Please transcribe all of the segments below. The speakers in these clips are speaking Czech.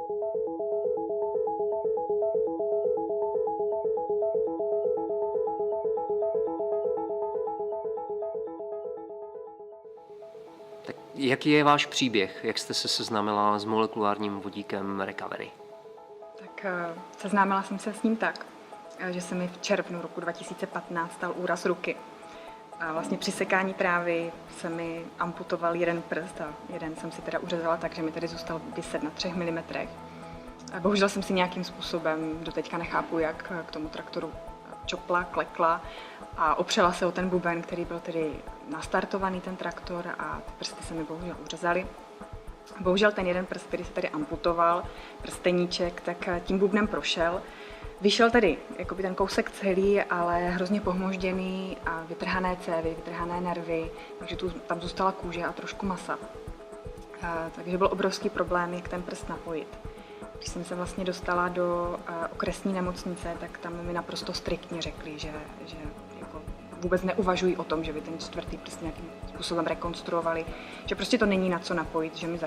Tak jaký je váš příběh? Jak jste se seznámila s molekulárním vodíkem Recovery? Tak seznámila jsem se s ním tak, že se mi v červnu roku 2015 stal úraz ruky. A vlastně při sekání trávy se mi amputoval jeden prst a jeden jsem si teda uřezala tak, že mi tady zůstal viset na 3 mm. A bohužel jsem si nějakým způsobem, doteďka nechápu, jak k tomu traktoru čopla, klekla a opřela se o ten buben, který byl tedy nastartovaný, ten traktor, a ty prsty se mi bohužel uřezaly. Bohužel ten jeden prst, který se tady amputoval, prsteníček, tak tím bubnem prošel. Vyšel tedy jakoby ten kousek celý, ale hrozně pohmožděný a vytrhané cévy, vytrhané nervy, takže tam zůstala kůže a trošku masa. Takže byl obrovský problém, jak ten prst napojit. Když jsem se vlastně dostala do okresní nemocnice, tak tam mi naprosto striktně řekli, že jako vůbec neuvažují o tom, že by ten čtvrtý prst nějakým způsobem rekonstruovali, že prostě to není na co napojit, že mi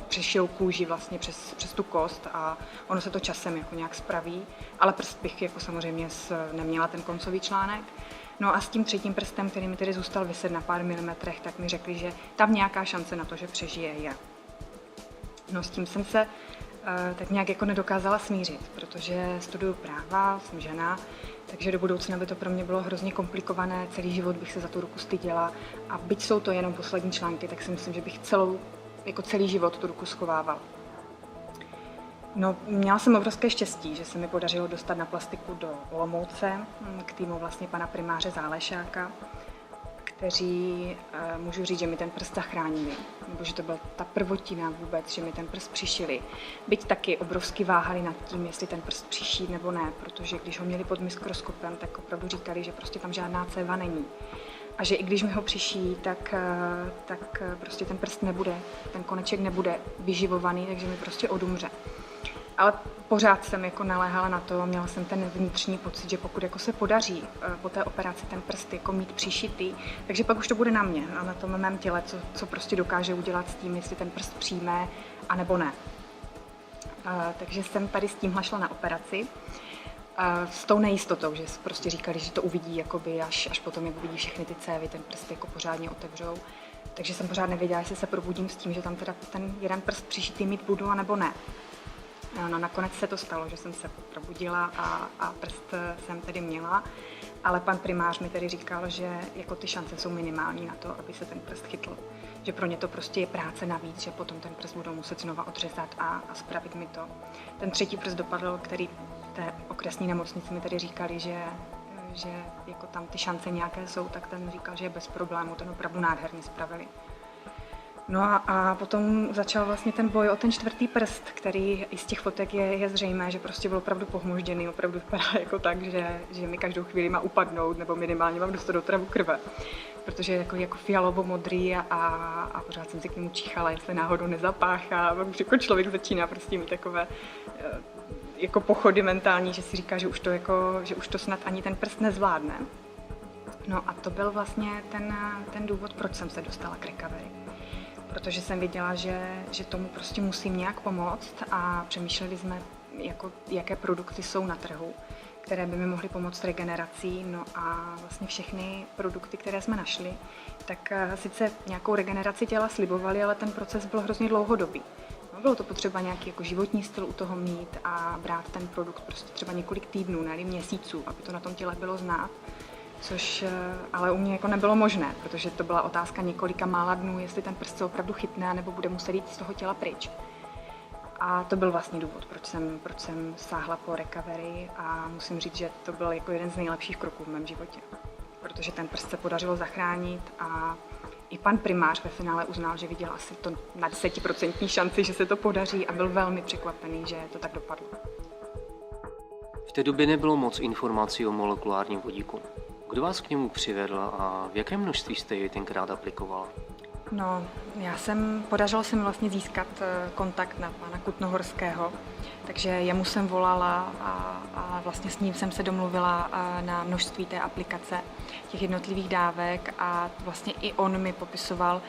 přešijou kůži vlastně přes tu kost a ono se to časem jako nějak spraví, ale prst bych jako samozřejmě neměla ten koncový článek. No a s tím třetím prstem, který mi tedy zůstal viset na pár milimetrech, tak mi řekli, že tam nějaká šance na to, že přežije, je. No s tím jsem se tak nějak jako nedokázala smířit, protože studuju práva, jsem žena, takže do budoucna by to pro mě bylo hrozně komplikované, celý život bych se za tu ruku styděla a byť jsou to jenom poslední články, tak si myslím, že bych celý život tu ruku schovávala. No, měla jsem obrovské štěstí, že se mi podařilo dostat na plastiku do Olomouce k týmu vlastně pana primáře Zálešáka, kteří, můžu říct, že mi ten prst zachránili, nebo že to byla ta prvotina vůbec, že mi ten prst přišili. Byť taky obrovsky váhali nad tím, jestli ten prst přišít nebo ne, protože když ho měli pod mikroskopem, tak opravdu říkali, že prostě tam žádná céva není. A že i když mi ho přiší, tak prostě ten prst nebude, ten koneček nebude vyživovaný, takže mi prostě odumře. Ale pořád jsem jako naléhala na to, měla jsem ten vnitřní pocit, že pokud jako se podaří po té operaci ten prst jako mít přišitý, takže pak už to bude na mě a na tom mém těle, co prostě dokáže udělat s tím, jestli ten prst přijme, anebo ne. Takže jsem tady s tímhle šla na operaci. S tou nejistotou, že prostě říkali, že to uvidí jakoby až potom, jak uvidí všechny ty cévy, ten prst jako pořádně otevřou. Takže jsem pořád nevěděla, jestli se probudím s tím, že tam teda ten jeden prst přišitý mít budu, anebo ne. No, nakonec se to stalo, že jsem se probudila a prst jsem tedy měla, ale pan primář mi tedy říkal, že jako ty šance jsou minimální na to, aby se ten prst chytl. Že pro ně to prostě je práce navíc, že potom ten prst budou muset znova odřezat a spravit mi to. Ten třetí prst dopadl, který té okresní nemocnici mi tedy říkali, že jako tam ty šance nějaké jsou, tak ten říkal, že je bez problému, ten opravdu nádherně spravili. No a potom začal vlastně ten boj o ten čtvrtý prst, který i z těch fotek je zřejmé, že prostě byl opravdu pohmožděný, opravdu vypadá jako tak, že mi každou chvíli má upadnout nebo minimálně mám dostat do travu krve. Protože jako fialovo-modrý a pořád jsem si k němu číchala, jestli náhodou nezapáchá, a už jako člověk začíná prostě mít takové jako pochody mentální, že si říká, že už to snad ani ten prst nezvládne. No a to byl vlastně ten důvod, proč jsem se dostala k Recovery. Protože jsem věděla, že tomu prostě musím nějak pomoct a přemýšleli jsme, jaké produkty jsou na trhu, které by mi mohly pomoct regenerací. No a vlastně všechny produkty, které jsme našli, tak sice nějakou regeneraci těla slibovali, ale ten proces byl hrozně dlouhodobý. No, bylo to potřeba nějaký jako životní styl u toho mít a brát ten produkt prostě třeba několik týdnů, ne měsíců, aby to na tom těle bylo znát. Což ale u mě jako nebylo možné, protože to byla otázka několika mála dnů, jestli ten prst se opravdu chytne, nebo bude muset jít z toho těla pryč. A to byl vlastně důvod, proč jsem sáhla po Recovery a musím říct, že to byl jako jeden z nejlepších kroků v mém životě. Protože ten prst se podařilo zachránit a i pan primář ve finále uznal, že viděl asi to na 10% šanci, že se to podaří a byl velmi překvapený, že to tak dopadlo. V té době nebylo moc informací o molekulárním vodíku. Kdo vás k němu přivedl a v jakém množství jste jej tenkrát aplikovala? No, podařilo se mi vlastně získat kontakt na pana Kutnohorského, takže jemu jsem volala a vlastně s ním jsem se domluvila na množství té aplikace, těch jednotlivých dávek a vlastně i on mi popisoval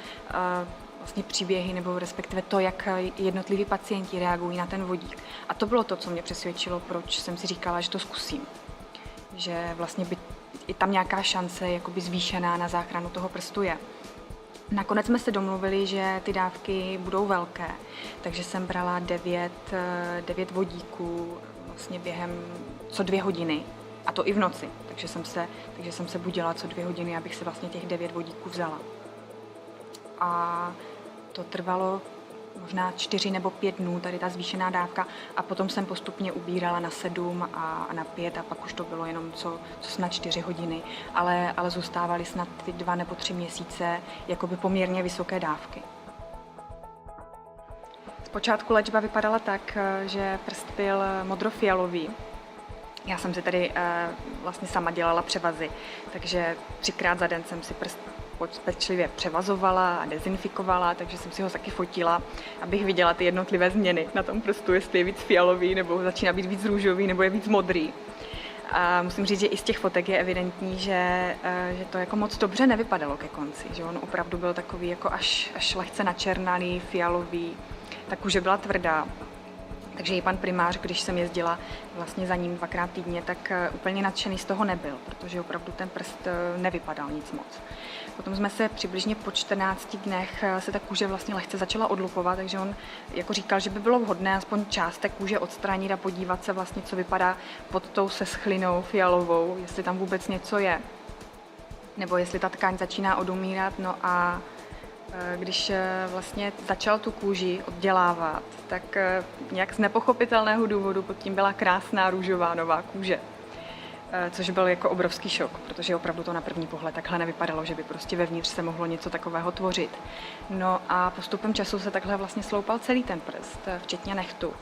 vlastně příběhy nebo respektive to, jak jednotliví pacienti reagují na ten vodík. A to bylo to, co mě přesvědčilo, proč jsem si říkala, že to zkusím. Že vlastně by i tam nějaká šance jakoby zvýšená na záchranu toho prstu je. Nakonec jsme se domluvili, že ty dávky budou velké, takže jsem brala 9 vodíků vlastně během co 2 hodiny, a to i v noci. Takže jsem se budila co 2 hodiny, abych si vlastně těch 9 vodíků vzala. A to trvalo možná 4 nebo 5 dnů, tady ta zvýšená dávka, a potom jsem postupně ubírala na 7 a na 5 a pak už to bylo jenom co snad 4 hodiny, ale zůstávaly snad ty 2 nebo 3 měsíce jakoby poměrně vysoké dávky. Zpočátku léčba vypadala tak, že prst byl modrofialový. Já jsem si tady vlastně sama dělala převazy, takže 3krát za den jsem si prst pečlivě převazovala a dezinfikovala, takže jsem si ho taky fotila, abych viděla ty jednotlivé změny na tom prstu, jestli je víc fialový, nebo začíná být víc růžový, nebo je víc modrý. A musím říct, že i z těch fotek je evidentní, že to jako moc dobře nevypadalo ke konci, že on opravdu byl takový jako až lehce načernaný, fialový, ta kůže byla tvrdá. Takže i pan primář, když jsem jezdila vlastně za ním 2krát týdně, tak úplně nadšený z toho nebyl, protože opravdu ten prst nevypadal nic moc. Potom jsme se přibližně po 14 dnech se ta kůže vlastně lehce začala odlupovat, takže on jako říkal, že by bylo vhodné aspoň část té kůže odstranit a podívat se vlastně, co vypadá pod tou seschlinou fialovou, jestli tam vůbec něco je, nebo jestli ta tkáň začíná odumírat. No a když vlastně začal tu kůži oddělávat, tak nějak z nepochopitelného důvodu pod tím byla krásná růžová nová kůže. Což byl jako obrovský šok, protože opravdu to na první pohled takhle nevypadalo, že by prostě vevnitř se mohlo něco takového tvořit. No a postupem času se takhle vlastně sloupal celý ten prst, včetně nehtu.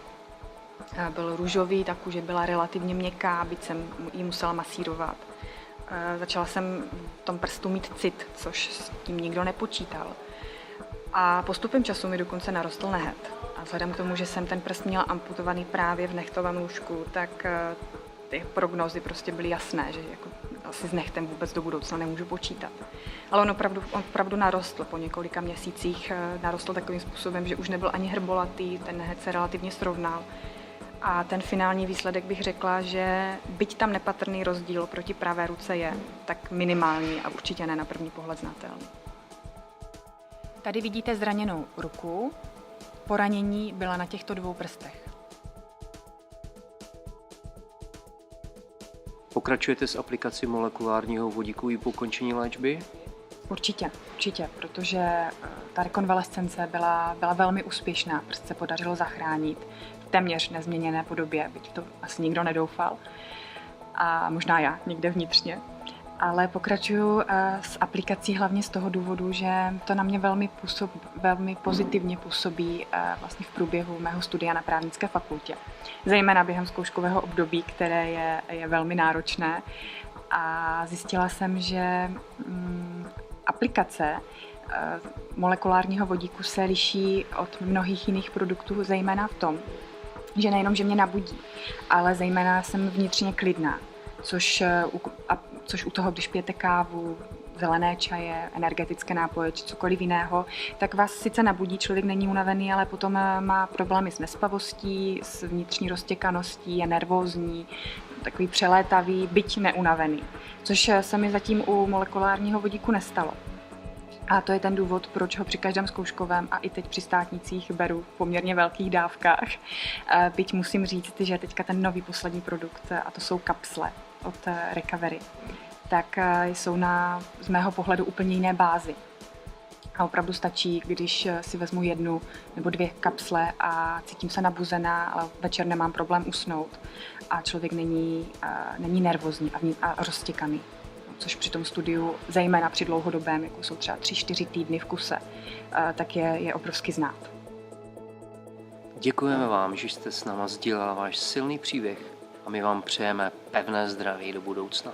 Byl růžový, ta kůže byla relativně měkká, byť jsem ji musela masírovat. Začala jsem v tom prstu mít cit, což s tím nikdo nepočítal. A postupem času mi dokonce narostl nehet. A vzhledem k tomu, že jsem ten prst měla amputovaný právě v nehtovém lůžku, tak ty prognózy prostě byly jasné, že jako asi s nehtem vůbec do budoucna nemůžu počítat. Ale on opravdu narostl po několika měsících, narostl takovým způsobem, že už nebyl ani hrbolatý, ten nehet se relativně srovnal. A ten finální výsledek bych řekla, že byť tam nepatrný rozdíl proti pravé ruce je, tak minimální a určitě ne na první pohled znatelný. Tady vidíte zraněnou ruku, poranění byla na těchto 2 prstech. Pokračujete s aplikací molekulárního vodíku i po ukončení léčby? Určitě, protože ta rekonvalescence byla velmi úspěšná, prst se podařilo zachránit v téměř nezměněné podobě, byť to asi nikdo nedoufal, a možná já někde vnitřně. Ale pokračuju s aplikací hlavně z toho důvodu, že to na mě velmi pozitivně působí vlastně v průběhu mého studia na právnické fakultě. Zejména během zkouškového období, které je velmi náročné. A zjistila jsem, že aplikace molekulárního vodíku se liší od mnohých jiných produktů, zejména v tom, že nejenom, že mě nabudí, ale zejména jsem vnitřně klidná, což u toho, když pijete kávu, zelené čaje, energetické nápoje či cokoliv jiného, tak vás sice nabudí, člověk není unavený, ale potom má problémy s nespavostí, s vnitřní roztěkaností, je nervózní, takový přelétavý, byť neunavený, což se mi zatím u molekulárního vodíku nestalo. A to je ten důvod, proč ho při každém zkouškovém a i teď při státnicích beru v poměrně velkých dávkách. Byť musím říct, že teďka ten nový poslední produkt, a to jsou kapsle od Recovery, tak jsou z mého pohledu úplně jiné bázi. A opravdu stačí, když si vezmu 1 nebo 2 kapsle a cítím se nabuzená, ale večer nemám problém usnout a člověk není nervózní a roztěkaný. Což při tom studiu, zejména při dlouhodobém, jako jsou třeba 3-4 týdny v kuse, tak je obrovsky znát. Děkujeme vám, že jste s náma sdílela váš silný příběh a my vám přejeme pevné zdraví do budoucna.